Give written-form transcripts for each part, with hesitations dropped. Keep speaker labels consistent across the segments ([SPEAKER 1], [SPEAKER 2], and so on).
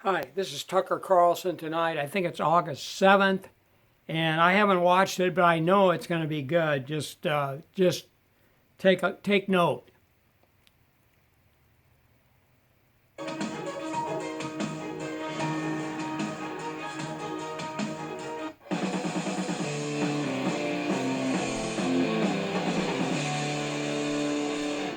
[SPEAKER 1] Hi, this is Tucker Carlson tonight. I think it's August 7th, and I haven't watched it, but I know it's going to be good. Just take note.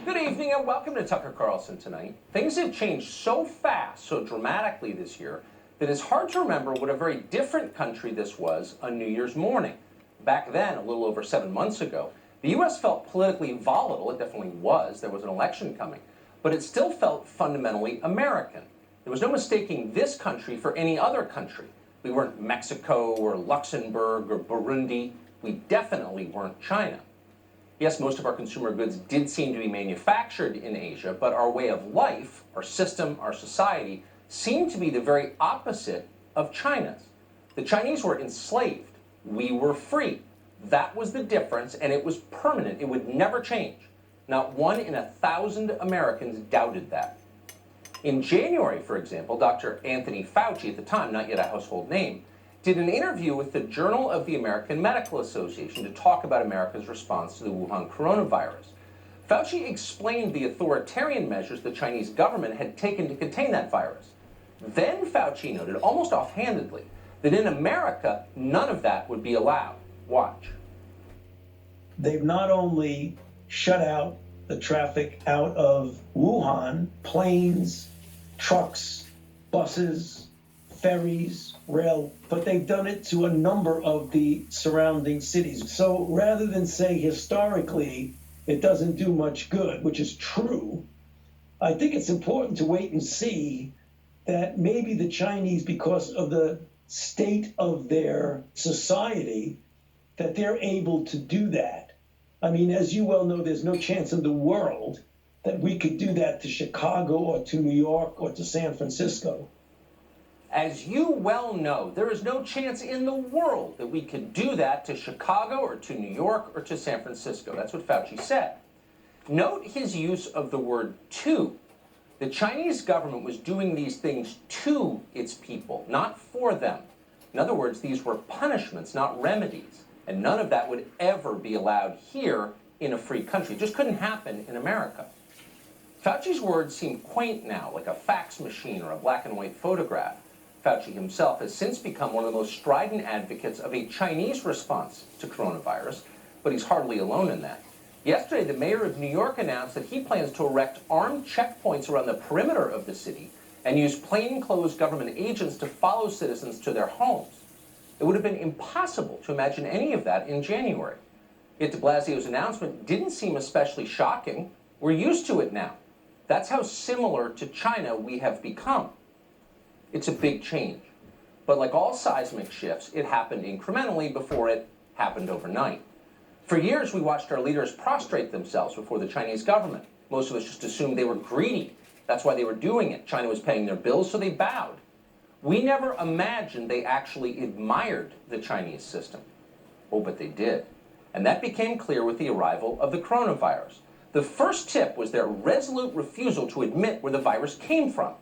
[SPEAKER 2] Good evening and welcome to Tucker Carlson Tonight. Things have changed so fast, so dramatically this year, that it's hard to remember what a very different country this was on New Year's morning. Back then, a little over 7 months ago, the U.S. felt politically volatile. It definitely was. There was an election coming. But it still felt fundamentally American. There was no mistaking this country for any other country. We weren't Mexico or Luxembourg or Burundi. We definitely weren't China. Yes, most of our consumer goods did seem to be manufactured in Asia, but our way of life, our system, our society, seemed to be the very opposite of China's. The Chinese were enslaved. We were free. That was the difference, and it was permanent. It would never change. Not 1 in 1,000 Americans doubted that. In January, for example, Dr. Anthony Fauci, at the time not yet a household name, did an interview with the Journal of the American Medical Association to talk about America's response to the Wuhan coronavirus. Fauci explained the authoritarian measures the Chinese government had taken to contain that virus. Then Fauci noted, almost offhandedly, that in America, none of that would be allowed. Watch.
[SPEAKER 3] They've not only shut out the traffic out of Wuhan, planes, trucks, buses, ferries, rail, but they've done it to a number of the surrounding cities. So rather than say historically it doesn't do much good, which is true, I think it's important to wait and see that maybe the Chinese, because of the state of their society, that they're able to do that. I mean, as you well know, there's no chance in the world that we could do that to Chicago or to New York or to San Francisco.
[SPEAKER 2] As you well know, there is no chance in the world that we could do that to Chicago or to New York or to San Francisco. That's what Fauci said. Note his use of the word to. The Chinese government was doing these things to its people, not for them. In other words, these were punishments, not remedies. And none of that would ever be allowed here in a free country. It just couldn't happen in America. Fauci's words seem quaint now, like a fax machine or a black and white photograph. Fauci himself has since become one of the most strident advocates of a Chinese response to coronavirus, but he's hardly alone in that. Yesterday, the mayor of New York announced that he plans to erect armed checkpoints around the perimeter of the city and use plainclothes government agents to follow citizens to their homes. It would have been impossible to imagine any of that in January. Yet de Blasio's announcement didn't seem especially shocking. We're used to it now. That's how similar to China we have become. It's a big change. But like all seismic shifts, it happened incrementally before it happened overnight. For years, we watched our leaders prostrate themselves before the Chinese government. Most of us just assumed they were greedy. That's why they were doing it. China was paying their bills, so they bowed. We never imagined they actually admired the Chinese system. Oh, but they did. And that became clear with the arrival of the coronavirus. The first tip was their resolute refusal to admit where the virus came from.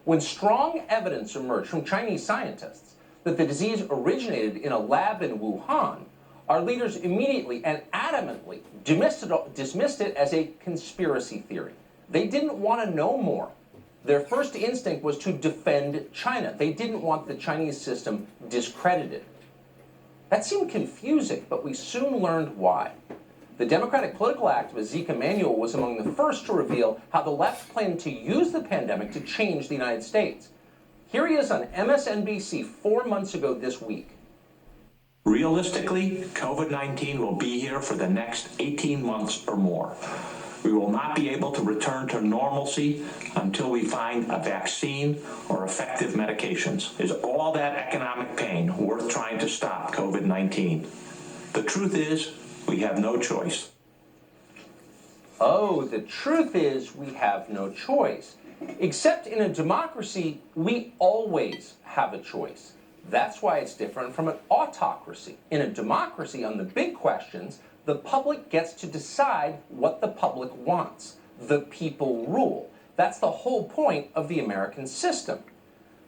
[SPEAKER 2] When strong evidence emerged from Chinese scientists that the disease originated in a lab in Wuhan, our leaders immediately and adamantly dismissed it as a conspiracy theory. They didn't want to know more. Their first instinct was to defend China. They didn't want the Chinese system discredited. That seemed confusing, but we soon learned why. The Democratic political activist Zeke Emanuel was among the first to reveal how the left planned to use the pandemic to change the United States. Here he is on MSNBC 4 months ago this week.
[SPEAKER 4] Realistically, COVID-19 will be here for the next 18 months or more. We will not be able to return to normalcy until we find a vaccine or effective medications. Is all that economic pain worth trying to stop COVID-19? The truth is, we have no choice.
[SPEAKER 2] Oh, the truth is we have no choice. Except in a democracy, we always have a choice. That's why it's different from an autocracy. In a democracy, on the big questions, the public gets to decide what the public wants. The people rule. That's the whole point of the American system.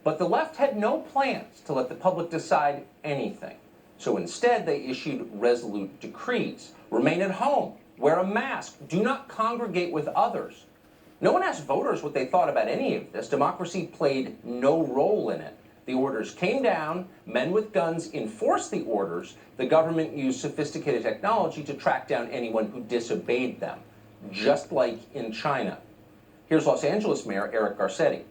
[SPEAKER 2] But the left had no plans to let the public decide anything. So instead, they issued resolute decrees. Remain at home, wear a mask, do not congregate with others. No one asked voters what they thought about any of this. Democracy played no role in it. The orders came down, men with guns enforced the orders, the government used sophisticated technology to track down anyone who disobeyed them, just like in China. Here's Los Angeles Mayor Eric Garcetti.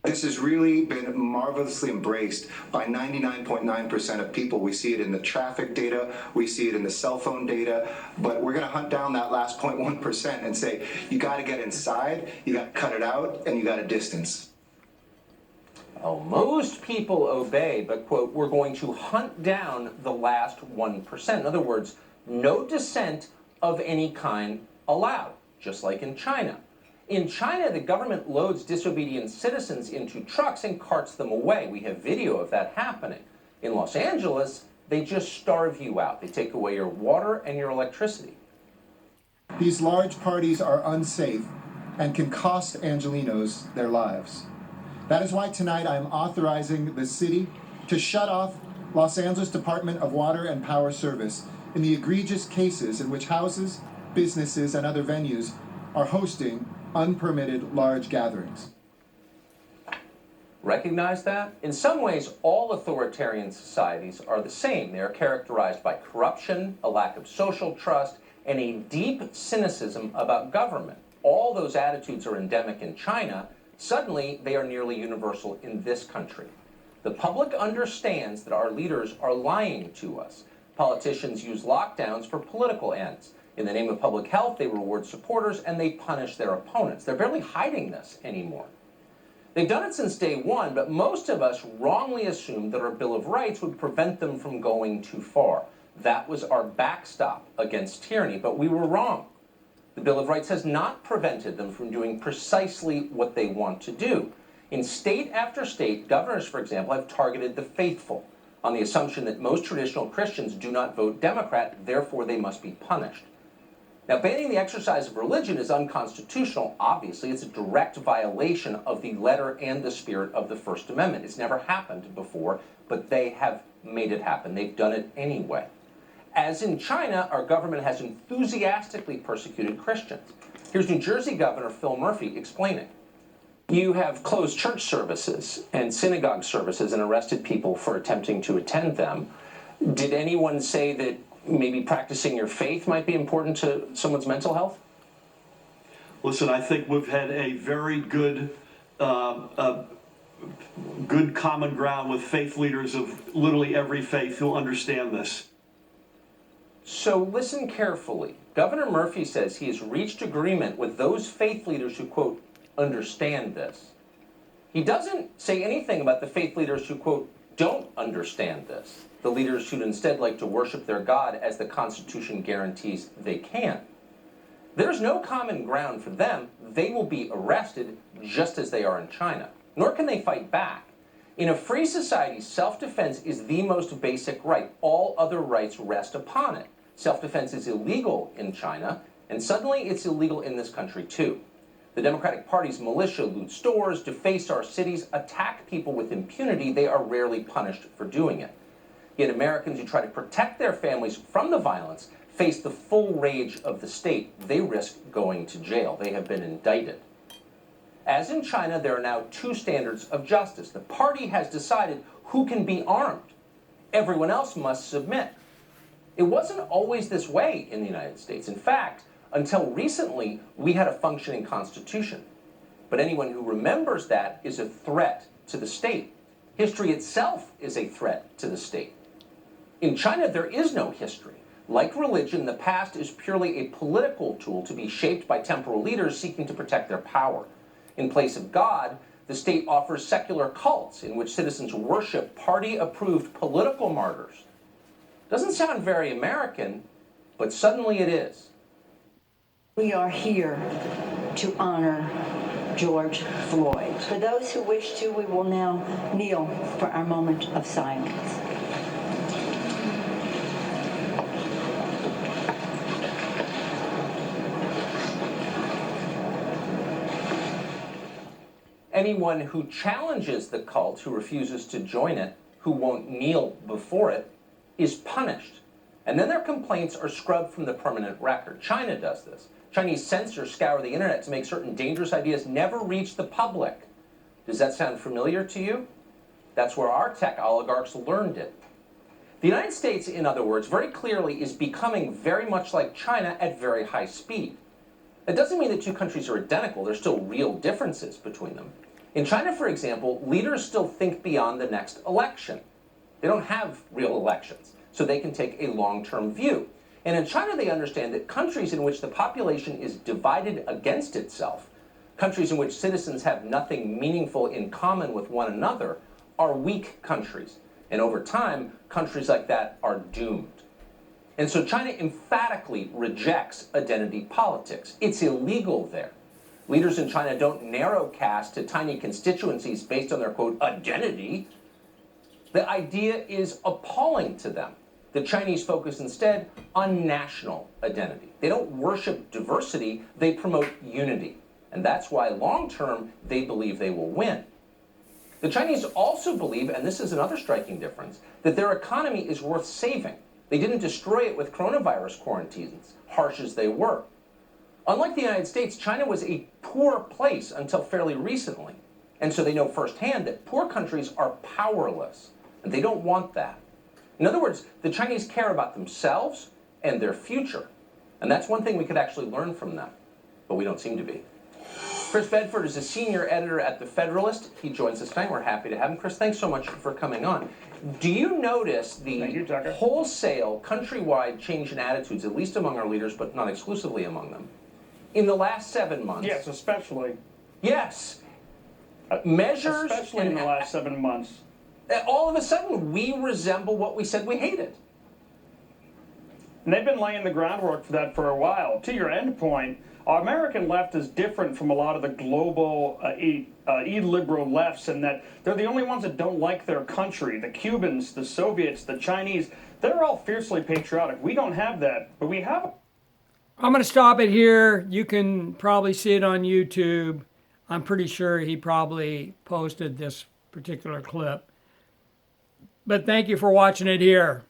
[SPEAKER 5] This has really been marvelously embraced by 99.9% of people. We see it in the traffic data, we see it in the cell phone data, but we're going to hunt down that last 0.1% and say, you got to get inside, you got to cut it out, and you got to distance.
[SPEAKER 2] Oh, most people obey, but, quote, we're going to hunt down the last 1%. In other words, no dissent of any kind allowed, just like in China. In China, the government loads disobedient citizens into trucks and carts them away. We have video of that happening. In Los Angeles, they just starve you out. They take away your water and your electricity.
[SPEAKER 6] These large parties are unsafe and can cost Angelenos their lives. That is why tonight I am authorizing the city to shut off Los Angeles Department of Water and Power Service in the egregious cases in which houses, businesses, and other venues are hosting unpermitted large gatherings.
[SPEAKER 2] Recognize that? In some ways, all authoritarian societies are the same. They are characterized by corruption, a lack of social trust, and a deep cynicism about government. All those attitudes are endemic in China. Suddenly, they are nearly universal in this country. The public understands that our leaders are lying to us. Politicians use lockdowns for political ends. In the name of public health, they reward supporters and they punish their opponents. They're barely hiding this anymore. They've done it since day one, but most of us wrongly assumed that our Bill of Rights would prevent them from going too far. That was our backstop against tyranny, but we were wrong. The Bill of Rights has not prevented them from doing precisely what they want to do. In state after state, governors, for example, have targeted the faithful on the assumption that most traditional Christians do not vote Democrat, therefore they must be punished. Now, banning the exercise of religion is unconstitutional. Obviously, it's a direct violation of the letter and the spirit of the First Amendment. It's never happened before, but they have made it happen. They've done it anyway. As in China, our government has enthusiastically persecuted Christians. Here's New Jersey Governor Phil Murphy explaining. You have closed church services and synagogue services and arrested people for attempting to attend them. Did anyone say that maybe practicing your faith might be important to someone's mental health?
[SPEAKER 7] Listen, I think we've had a very good common ground with faith leaders of literally every faith who understand this.
[SPEAKER 2] So listen carefully. Governor Murphy says he has reached agreement with those faith leaders who, quote, understand this. He doesn't say anything about the faith leaders who, quote, don't understand this. The leaders who'd instead like to worship their God as the Constitution guarantees they can. There's no common ground for them. They will be arrested just as they are in China. Nor can they fight back. In a free society, self-defense is the most basic right. All other rights rest upon it. Self-defense is illegal in China, and suddenly it's illegal in this country too. The Democratic Party's militia loot stores, deface our cities, attack people with impunity. They are rarely punished for doing it. Yet Americans who try to protect their families from the violence face the full rage of the state. They risk going to jail. They have been indicted. As in China, there are now two standards of justice. The party has decided who can be armed. Everyone else must submit. It wasn't always this way in the United States. In fact, until recently, we had a functioning constitution. But anyone who remembers that is a threat to the state. History itself is a threat to the state. In China, there is no history. Like religion, the past is purely a political tool to be shaped by temporal leaders seeking to protect their power. In place of God, the state offers secular cults in which citizens worship party-approved political martyrs. Doesn't sound very American, but suddenly it is.
[SPEAKER 8] We are here to honor George Floyd. For those who wish to, we will now kneel for our moment of silence.
[SPEAKER 2] Anyone who challenges the cult, who refuses to join it, who won't kneel before it, is punished. And then their complaints are scrubbed from the permanent record. China does this. Chinese censors scour the internet to make certain dangerous ideas never reach the public. Does that sound familiar to you? That's where our tech oligarchs learned it. The United States, in other words, very clearly is becoming very much like China at very high speed. It doesn't mean the two countries are identical. There's still real differences between them. In China, for example, leaders still think beyond the next election. They don't have real elections, so they can take a long-term view. And in China, they understand that countries in which the population is divided against itself, countries in which citizens have nothing meaningful in common with one another, are weak countries. And over time, countries like that are doomed. And so China emphatically rejects identity politics. It's illegal there. Leaders in China don't narrowcast to tiny constituencies based on their, quote, identity. The idea is appalling to them. The Chinese focus instead on national identity. They don't worship diversity, they promote unity. And that's why long-term, they believe they will win. The Chinese also believe, and this is another striking difference, that their economy is worth saving. They didn't destroy it with coronavirus quarantines, harsh as they were. Unlike the United States, China was a poor place until fairly recently. And so they know firsthand that poor countries are powerless, and they don't want that. In other words, the Chinese care about themselves and their future. And that's one thing we could actually learn from them, but we don't seem to be. Chris Bedford is a senior editor at The Federalist. He joins us tonight. We're happy to have him. Chris, thanks so much for coming on. Do you notice the wholesale, countrywide change in attitudes, at least among our leaders, but not exclusively among them, in the last 7 months?
[SPEAKER 9] Yes, especially.
[SPEAKER 2] Yes. Measures.
[SPEAKER 9] Especially in the last 7 months.
[SPEAKER 2] All of a sudden, we resemble what we said we hated.
[SPEAKER 9] And they've been laying the groundwork for that for a while. To your end point, our American left is different from a lot of the global illiberal lefts in that they're the only ones that don't like their country. The Cubans, the Soviets, the Chinese, they're all fiercely patriotic. We don't have that, but we have.
[SPEAKER 1] I'm going to stop it here. You can probably see it on YouTube. I'm pretty sure he probably posted this particular clip. But thank you for watching it here.